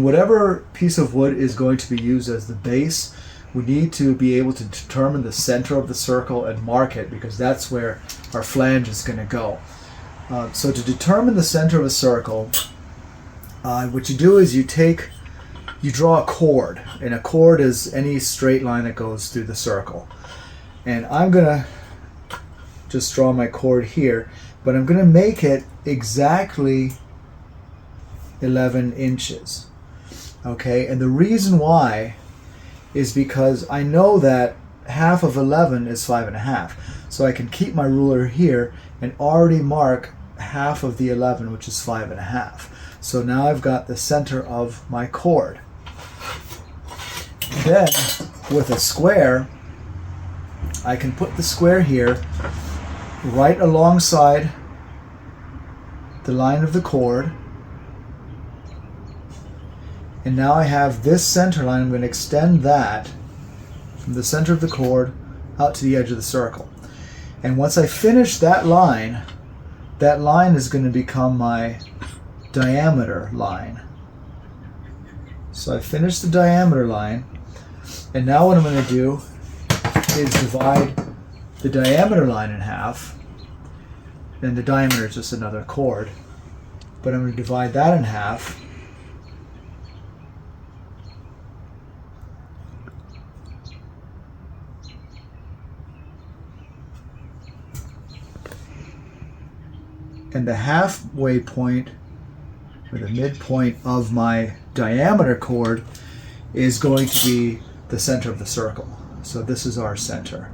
in whatever piece of wood is going to be used as the base, we need to be able to determine the center of the circle and mark it, because that's where our flange is going to go. So to determine the center of a circle, what you do is you draw a chord, and a chord is any straight line that goes through the circle. And I'm going to just draw my chord here, but I'm going to make it exactly 11 inches. Okay, and the reason why is because I know that half of 11 is 5.5. So I can keep my ruler here and already mark half of the 11, which is 5.5. So now I've got the center of my chord. Then with a square, I can put the square here right alongside the line of the chord. And now I have this center line. I'm going to extend that from the center of the chord out to the edge of the circle. And once I finish that line is going to become my diameter line. So I finished the diameter line, and now what I'm going to do is divide the diameter line in half. And the diameter is just another chord, but I'm going to divide that in half. And the halfway point, or the midpoint of my diameter chord, is going to be the center of the circle. So this is our center.